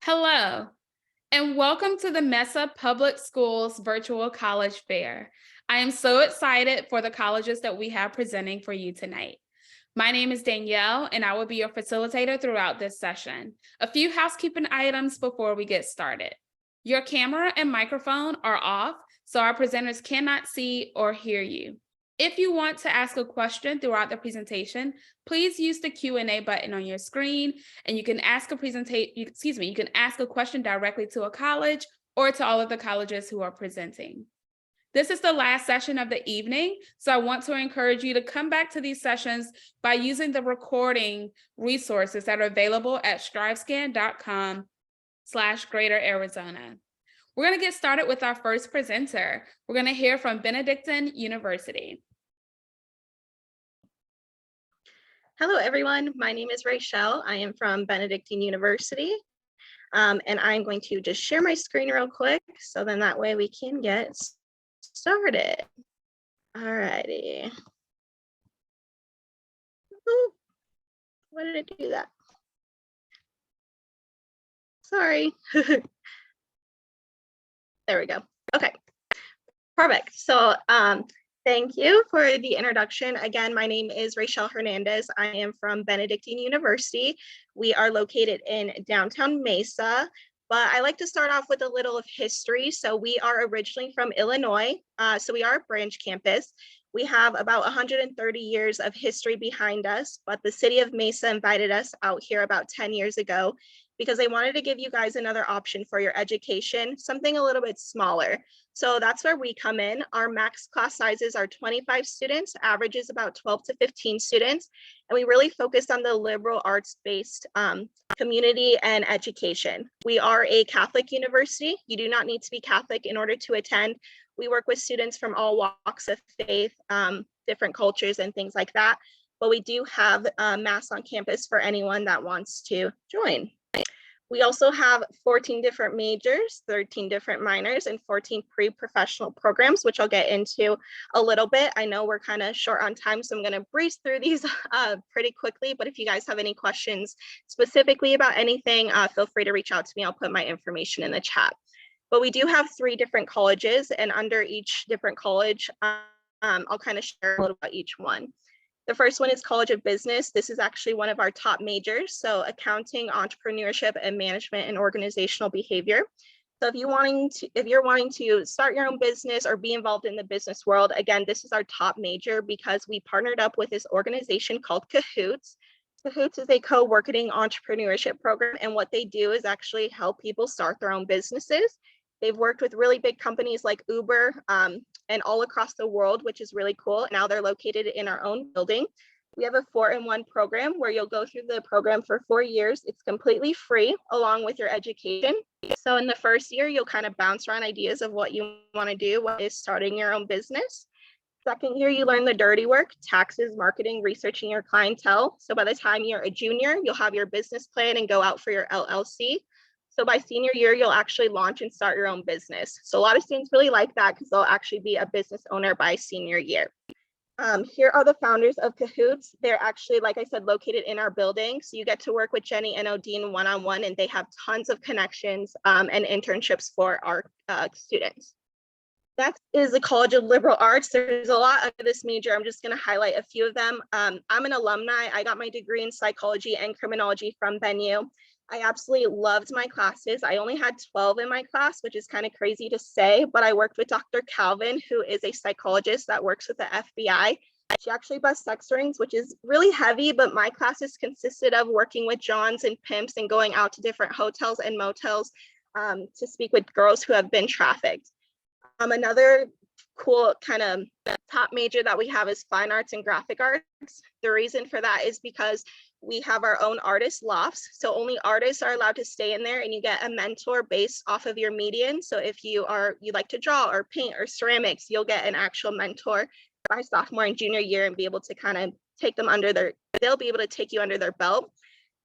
Hello, and welcome to the Mesa Public Schools Virtual College Fair. I am so excited for the colleges that we have presenting for you tonight. My name is Danielle, and I will be your facilitator throughout this session. A few housekeeping items before we get started. Your camera and microphone are off, so our presenters cannot see or hear you. If you want to ask a question throughout the presentation, please use the Q&A button on your screen, and you can ask a question directly to a college or to all of the colleges who are presenting. This is the last session of the evening, so I want to encourage you to come back to these sessions by using the recording resources that are available at strivescan.com/Greater Arizona. We're going to get started with our first presenter. We're going to hear from Benedictine University. Hello, everyone. My name is Rachel. I am from Benedictine University, and I'm going to just share my screen real quick, so then that way we can get started. All righty. Ooh, why did it do that? Sorry. There we go. Okay, perfect. So thank you for the introduction. Again, my name is Rachel Hernandez. I am from Benedictine University. We are located in downtown Mesa, but I like to start off with a little of history. So we are originally from Illinois. So we are a branch campus. We have about 130 years of history behind us, but the city of Mesa invited us out here about 10 years ago because they wanted to give you guys another option for your education, something a little bit smaller. So that's where we come in. Our max class sizes are 25 students, average is about 12 to 15 students. And we really focus on the liberal arts-based community and education. We are a Catholic university. You do not need to be Catholic in order to attend. We work with students from all walks of faith, different cultures and things like that. But we do have Mass on campus for anyone that wants to join. We also have 14 different majors, 13 different minors, and 14 pre-professional programs, which I'll get into a little bit. I know we're kind of short on time, so I'm going to breeze through these pretty quickly. But if you guys have any questions specifically about anything, feel free to reach out to me. I'll put my information in the chat. But we do have 3 different colleges, and under each different college, I'll kind of share a little about each one. The first one is College of Business. This is actually one of our top majors. So accounting, entrepreneurship, and management and organizational behavior. So if you're wanting to start your own business or be involved in the business world, again, this is our top major because we partnered up with this organization called Cahoots. Cahoots is a co-working entrepreneurship program. And what they do is actually help people start their own businesses. They've worked with really big companies like Uber and all across the world, which is really cool. Now they're located in our own building. We have a 4-in-1 program where you'll go through the program for 4 years. It's completely free along with your education. So in the first year, you'll kind of bounce around ideas of what you want to do, what is starting your own business. Second year, you learn the dirty work, taxes, marketing, researching your clientele. So by the time you're a junior, you'll have your business plan and go out for your LLC. So by senior year, you'll actually launch and start your own business. So a lot of students really like that because they'll actually be a business owner by senior year. Here are the founders of Cahoots. They're actually, like I said, located in our building. So you get to work with Jenny and Odine one-on-one, and they have tons of connections and internships for our students. That is the College of Liberal Arts. There's a lot of this major. I'm just going to highlight a few of them. I'm an alumni. I got my degree in psychology and criminology from BenU. I absolutely loved my classes. I only had 12 in my class, which is kind of crazy to say, but I worked with Dr. Calvin, who is a psychologist that works with the FBI. She actually busts sex rings, which is really heavy, but my classes consisted of working with Johns and pimps and going out to different hotels and motels to speak with girls who have been trafficked. Another cool kind of top major that we have is fine arts and graphic arts. The reason for that is because we have our own artist lofts. So only artists are allowed to stay in there, and you get a mentor based off of your median. So if you like to draw or paint or ceramics, you'll get an actual mentor by sophomore and junior year and be able to kind of take them they'll be able to take you under their belt.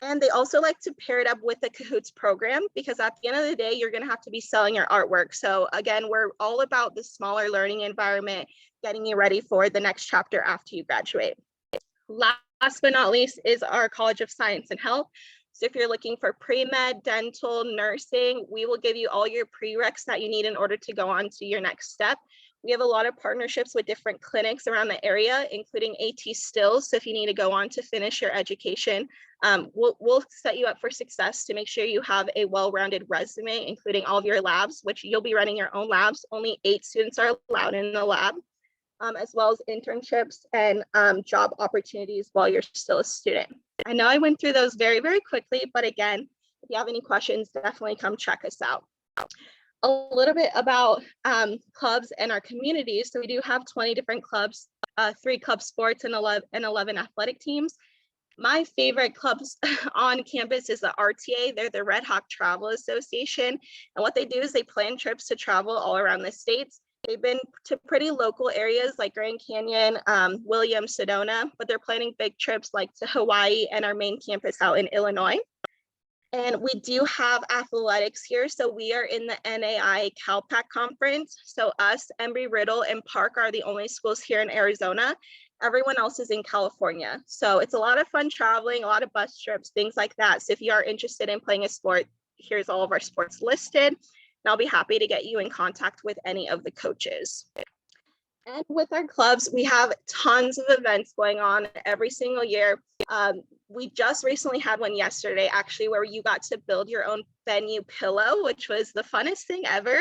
And they also like to pair it up with the Cahoots program because at the end of the day, you're going to have to be selling your artwork. So again, we're all about the smaller learning environment, getting you ready for the next chapter after you graduate. Last but not least is our College of Science and Health. So if you're looking for pre-med, dental, nursing, we will give you all your prereqs that you need in order to go on to your next step. We have a lot of partnerships with different clinics around the area, including AT Stills. So if you need to go on to finish your education, we'll set you up for success to make sure you have a well-rounded resume, including all of your labs, which you'll be running your own labs. Only 8 students are allowed in the lab, as well as internships and job opportunities while you're still a student. I know I went through those very, very quickly, but again, if you have any questions, definitely come check us out. A little bit about clubs and our communities. So we do have 20 different clubs, 3 club sports and 11 athletic teams. My favorite clubs on campus is the RTA. They're the Red Hawk Travel Association. And what they do is they plan trips to travel all around the states. They've been to pretty local areas like Grand Canyon, Williams, Sedona, but they're planning big trips like to Hawaii and our main campus out in Illinois. And we do have athletics here. So we are in the NAI CalPAC conference. So us, Embry-Riddle, and Park are the only schools here in Arizona. Everyone else is in California. So it's a lot of fun traveling, a lot of bus trips, things like that. So if you are interested in playing a sport, here's all of our sports listed. And I'll be happy to get you in contact with any of the coaches. And with our clubs, we have tons of events going on every single year. We just recently had one yesterday, actually, where you got to build your own venue pillow, which was the funnest thing ever.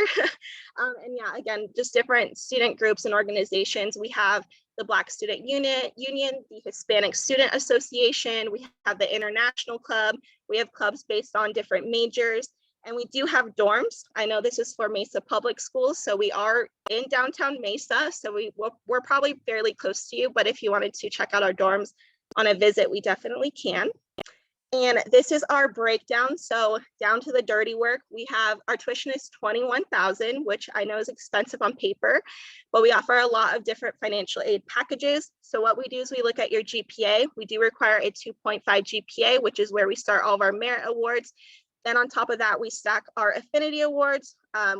And yeah, again, just different student groups and organizations. We have the Black Student Union, the Hispanic Student Association. We have the International Club. We have clubs based on different majors. And we do have dorms. I know this is for Mesa Public Schools, so we are in downtown Mesa, so we're probably fairly close to you, but if you wanted to check out our dorms on a visit, we definitely can. And this is our breakdown. So down to the dirty work, we have our tuition is $21,000, which I know is expensive on paper, but we offer a lot of different financial aid packages. So what we do is we look at your GPA. We do require a 2.5 GPA, which is where we start all of our merit awards. Then on top of that, we stack our affinity awards.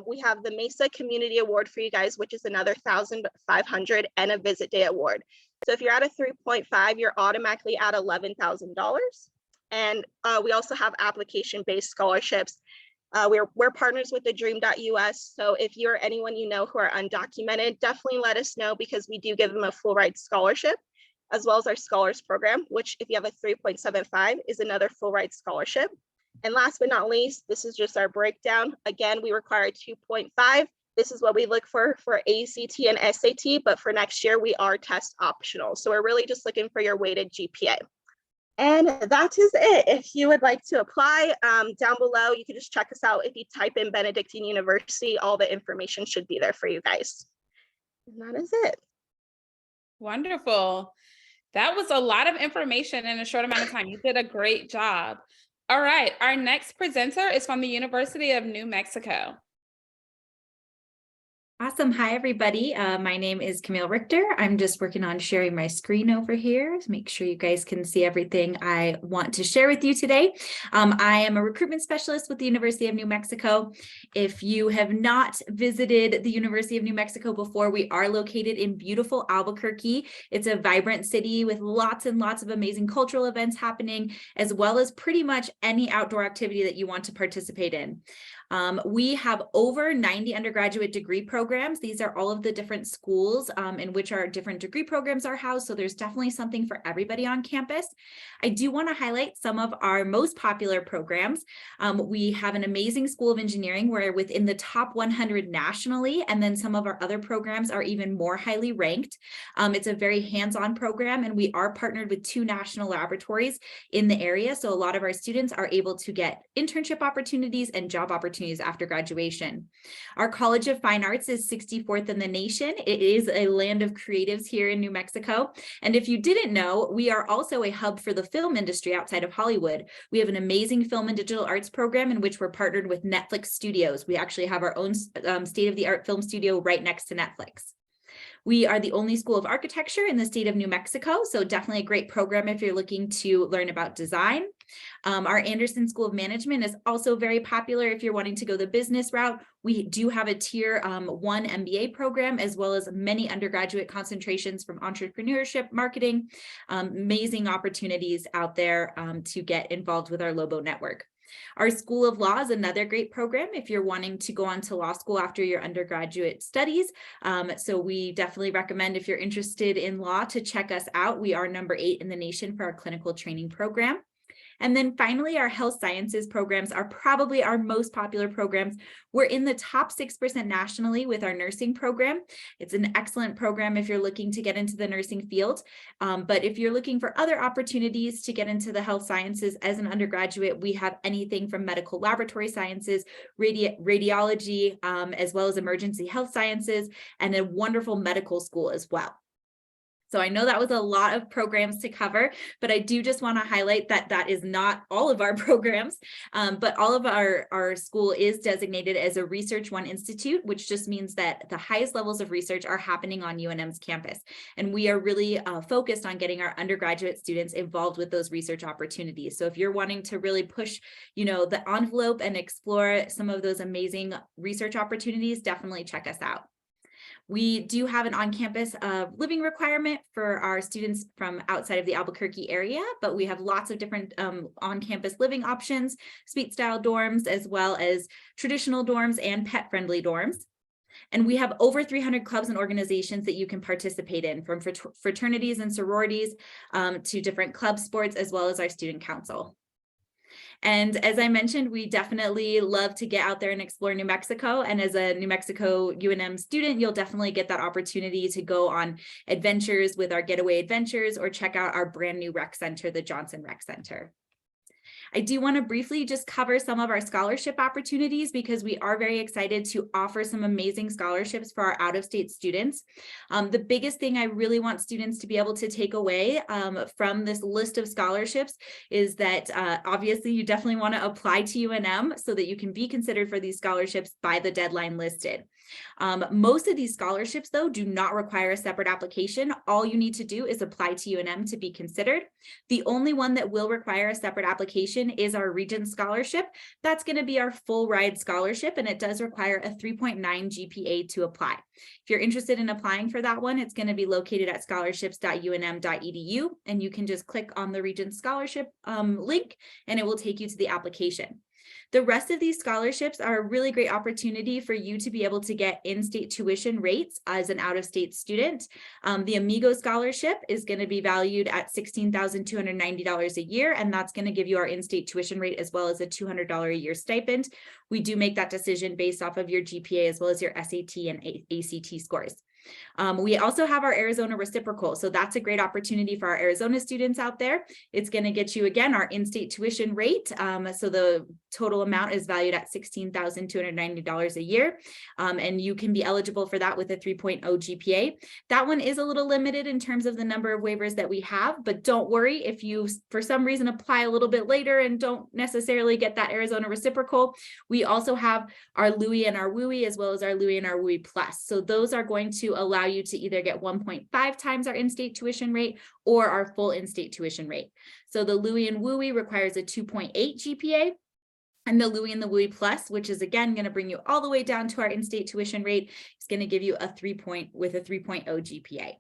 We have the Mesa Community Award for you guys, which is another $1,500 and a visit day award. So if you're at a 3.5, you're automatically at $11,000. And we also have application-based scholarships. We're partners with the Dream.us. So if you're anyone you know who are undocumented, definitely let us know because we do give them a full ride scholarship, as well as our scholars program, which if you have a 3.75 is another full ride scholarship. And last but not least, this is just our breakdown. Again, we require a 2.5. This is what we look for ACT and SAT, but for next year, we are test optional. So we're really just looking for your weighted GPA. And that is it. If you would like to apply down below, you can just check us out. If you type in Benedictine University, all the information should be there for you guys. And that is it. Wonderful. That was a lot of information in a short amount of time. You did a great job. All right, our next presenter is from the University of New Mexico. Awesome. Hi, everybody. My name is Camille Richter. I'm just working on sharing my screen over here to make sure you guys can see everything I want to share with you today. I am a recruitment specialist with the University of New Mexico. If you have not visited the University of New Mexico before, we are located in beautiful Albuquerque. It's a vibrant city with lots and lots of amazing cultural events happening, as well as pretty much any outdoor activity that you want to participate in. We have over 90 undergraduate degree programs. These are all of the different schools in which our different degree programs are housed. So there's definitely something for everybody on campus. I do want to highlight some of our most popular programs. We have an amazing School of Engineering. We're within the top 100 nationally, and then some of our other programs are even more highly ranked. It's a very hands-on program, and we are partnered with 2 national laboratories in the area. So a lot of our students are able to get internship opportunities and job opportunities after graduation. Our College of Fine Arts is 64th in the nation. It is a land of creatives here in New Mexico. And if you didn't know, we are also a hub for the film industry outside of Hollywood. We have an amazing film and digital arts program in which we're partnered with Netflix Studios. We actually have our own state-of-the-art film studio right next to Netflix. We are the only school of architecture in the state of New Mexico, so definitely a great program if you're looking to learn about design. Our Anderson School of Management is also very popular if you're wanting to go the business route. We do have a tier 1 MBA program, as well as many undergraduate concentrations from entrepreneurship, marketing, amazing opportunities out there to get involved with our Lobo network. Our School of Law is another great program if you're wanting to go on to law school after your undergraduate studies. So we definitely recommend, if you're interested in law, to check us out. We are number 8 in the nation for our clinical training program. And then finally, our health sciences programs are probably our most popular programs. We're in the top 6% nationally with our nursing program. It's an excellent program if you're looking to get into the nursing field. But if you're looking for other opportunities to get into the health sciences as an undergraduate, we have anything from medical laboratory sciences, radiology, as well as emergency health sciences, and a wonderful medical school as well. So I know that was a lot of programs to cover, but I do just want to highlight that that is not all of our programs, but all of our school is designated as a Research One Institute, which just means that the highest levels of research are happening on UNM's campus. And we are really focused on getting our undergraduate students involved with those research opportunities. So if you're wanting to really push, the envelope and explore some of those amazing research opportunities, definitely check us out. We do have an on-campus living requirement for our students from outside of the Albuquerque area, but we have lots of different on-campus living options, suite-style dorms, as well as traditional dorms and pet-friendly dorms. And we have over 300 clubs and organizations that you can participate in, from fraternities and sororities to different club sports, as well as our student council. And as I mentioned, we definitely love to get out there and explore New Mexico. And as a New Mexico UNM student, you'll definitely get that opportunity to go on adventures with our Getaway Adventures or check out our brand new rec center, the Johnson Rec Center. I do want to briefly just cover some of our scholarship opportunities, because we are very excited to offer some amazing scholarships for our out-of-state students. The biggest thing I really want students to be able to take away from this list of scholarships is that obviously you definitely want to apply to UNM so that you can be considered for these scholarships by the deadline listed. Most of these scholarships, though, do not require a separate application. All you need to do is apply to UNM to be considered. The only one that will require a separate application is our Regents Scholarship. That's going to be our full ride scholarship, and it does require a 3.9 GPA to apply. If you're interested in applying for that one, it's going to be located at scholarships.unm.edu, and you can just click on the Regents Scholarship link, and it will take you to the application. The rest of these scholarships are a really great opportunity for you to be able to get in-state tuition rates as an out-of-state student. The Amigo Scholarship is going to be valued at $16,290 a year, and that's going to give you our in-state tuition rate as well as a $200 a year stipend. We do make that decision based off of your GPA as well as your SAT and ACT scores. We also have our Arizona reciprocal. So that's a great opportunity for our Arizona students out there. It's going to get you, again, our in-state tuition rate. So the total amount is valued at $16,290 a year. And you can be eligible for that with a 3.0 GPA. That one is a little limited in terms of the number of waivers that we have, but don't worry if you, for some reason, apply a little bit later and don't necessarily get that Arizona reciprocal. We also have our Louis and our WUI, as well as our Louis and our WUI Plus. So those are going to allow you to either get 1.5 times our in-state tuition rate or our full in-state tuition rate. So the Louis and WUI requires a 2.8 GPA. And the Louis and the WUI Plus, which is again going to bring you all the way down to our in-state tuition rate, is going to give you a 3.0 GPA.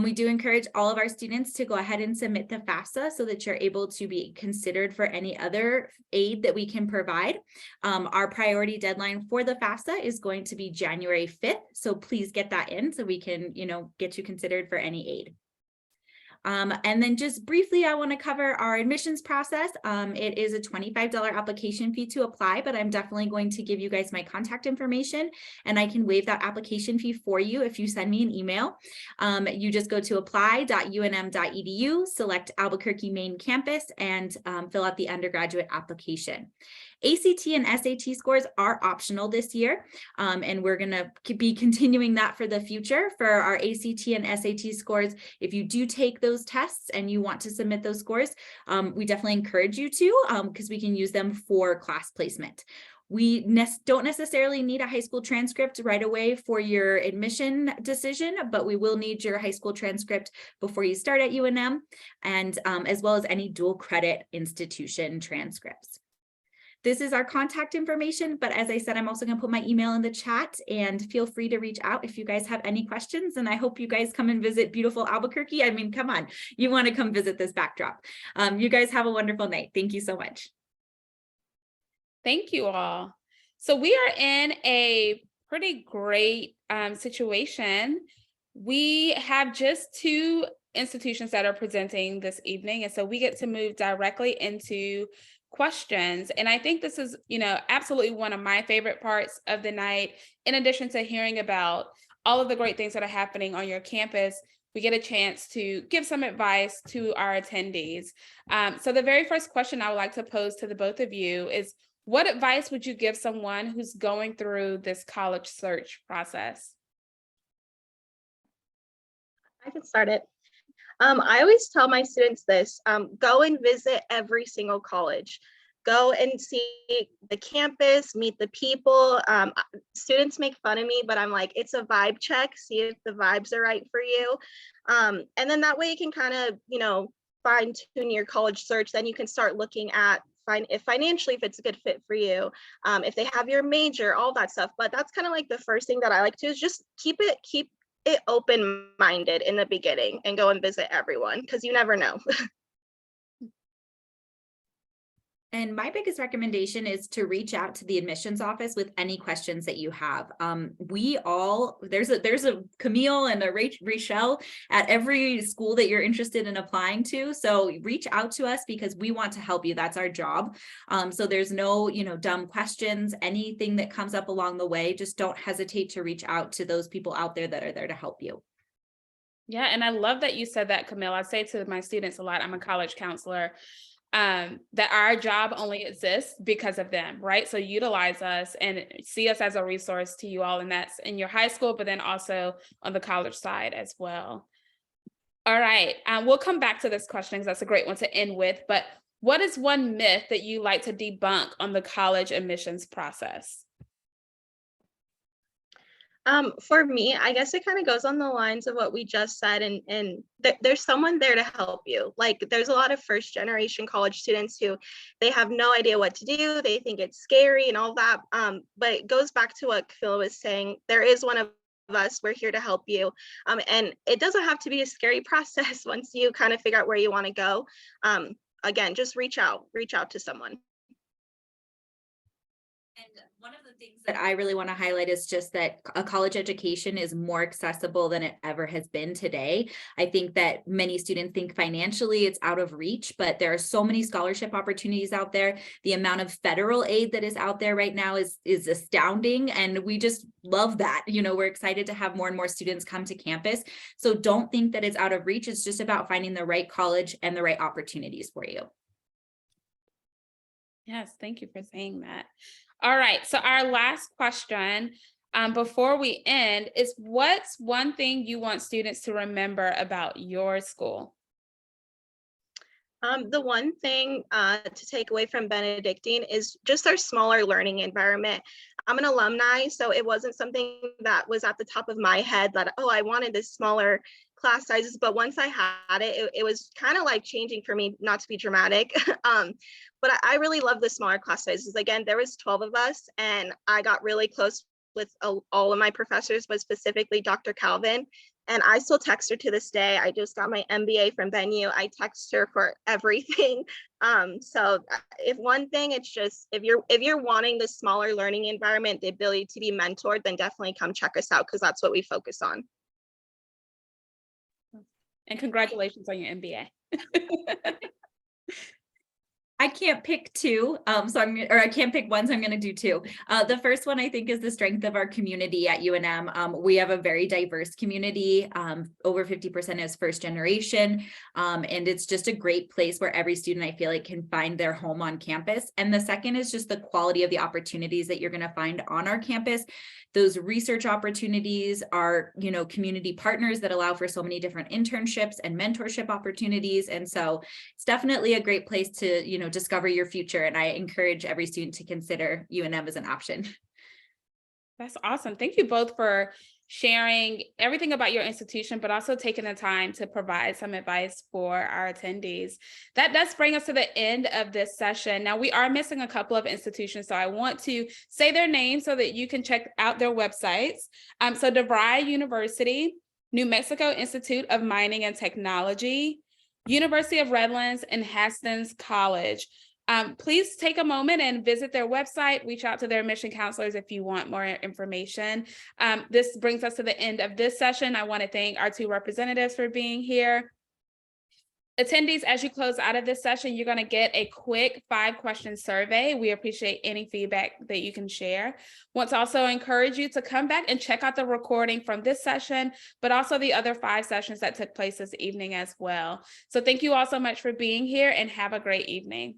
We do encourage all of our students to go ahead and submit the FAFSA so that you're able to be considered for any other aid that we can provide. Our priority deadline for the FAFSA is going to be January 5th. So please get that in so we can, get you considered for any aid. And then just briefly, I want to cover our admissions process. It is a $25 application fee to apply, but I'm definitely going to give you guys my contact information, and I can waive that application fee for you if you send me an email. You just go to apply.unm.edu, select Albuquerque main campus, and fill out the undergraduate application. ACT and SAT scores are optional this year, and we're going to be continuing that for the future. For our ACT and SAT scores, if you do take those tests and you want to submit those scores, we definitely encourage you to, because we can use them for class placement. We don't necessarily need a high school transcript right away for your admission decision, but we will need your high school transcript before you start at UNM, and as well as any dual credit institution transcripts. This is our contact information, but as I said, I'm also going to put my email in the chat, and feel free to reach out if you guys have any questions. And I hope you guys come and visit beautiful Albuquerque. I mean, come on, you want to come visit this backdrop. You guys have a wonderful night. Thank you so much. Thank you all. So we are in a pretty great situation. We have just 2 institutions that are presenting this evening, and so we get to move directly into questions. And I think this is, absolutely one of my favorite parts of the night. In addition to hearing about all of the great things that are happening on your campus, we get a chance to give some advice to our attendees. So the very first question I would like to pose to the both of you is, what advice would you give someone who's going through this college search process? I can start it. I always tell my students this, go and visit every single college. Go and see the campus, meet the people. Students make fun of me, but I'm like, it's a vibe check. See if the vibes are right for you. And then that way you can kind of, fine tune your college search. Then you can start looking at financially, if it's a good fit for you, if they have your major, all that stuff. But that's kind of like the first thing that I like to is just keep it open-minded in the beginning and go and visit everyone, because you never know. And my biggest recommendation is to reach out to the admissions office with any questions that you have. There's a Camille and a Rachel at every school that you're interested in applying to. So reach out to us because we want to help you. That's our job. So there's no, dumb questions, anything that comes up along the way, just don't hesitate to reach out to those people out there that are there to help you. Yeah, and I love that you said that, Camille. I say to my students a lot, I'm a college counselor, that our job only exists because of them, right? So utilize us and see us as a resource to you all, and that's in your high school, but then also on the college side as well. All right, we'll come back to this question because that's a great one to end with, but what is one myth that you like to debunk on the college admissions process? For me, I guess it kind of goes on the lines of what we just said, and there's someone there to help you. Like, there's a lot of first generation college students who they have no idea what to do. They think it's scary and all that. But it goes back to what Phil was saying. There is one of us, we're here to help you. And it doesn't have to be a scary process once you kind of figure out where you want to go. Again, just reach out to someone. And one of the things that I really want to highlight is just that a college education is more accessible than it ever has been today. I think that many students think financially it's out of reach, but there are so many scholarship opportunities out there. The amount of federal aid that is out there right now is astounding. And we just love that. We're excited to have more and more students come to campus. So don't think that it's out of reach. It's just about finding the right college and the right opportunities for you. Yes, thank you for saying that. All right, so our last question before we end is, what's one thing you want students to remember about your school? The one thing to take away from Benedictine is just our smaller learning environment. I'm an alumni, so it wasn't something that was at the top of my head that, oh, I wanted this smaller class sizes, but once I had it, it was kind of like changing for me, not to be dramatic. But I really love the smaller class sizes. Again, there was 12 of us, and I got really close with all of my professors, but specifically Dr. Calvin. And I still text her to this day. I just got my MBA from Venue. I text her for everything. So if one thing, it's just, if you're wanting the smaller learning environment, the ability to be mentored, then definitely come check us out, because that's what we focus on. And congratulations on your MBA. I can't pick two, I can't pick one, so I'm going to do two. The first one, I think, is the strength of our community at UNM. We have a very diverse community. Over 50% is first generation, and it's just a great place where every student, I feel like, can find their home on campus. And the second is just the quality of the opportunities that you're going to find on our campus. Those research opportunities are, community partners that allow for so many different internships and mentorship opportunities. And so it's definitely a great place to, discover your future. And I encourage every student to consider UNM as an option. That's awesome. Thank you both for sharing everything about your institution, but also taking the time to provide some advice for our attendees. That does bring us to the end of this session. Now, we are missing a couple of institutions, so I want to say their names so that you can check out their websites. So DeVry University, New Mexico Institute of Mining and Technology, University of Redlands, and Hastings College. Please take a moment and visit their website, reach out to their admission counselors if you want more information. This brings us to the end of this session. I want to thank our two representatives for being here. Attendees, as you close out of this session, you're going to get a quick 5-question survey. We appreciate any feedback that you can share. Want to also encourage you to come back and check out the recording from this session, but also the other 5 sessions that took place this evening as well. So thank you all so much for being here and have a great evening.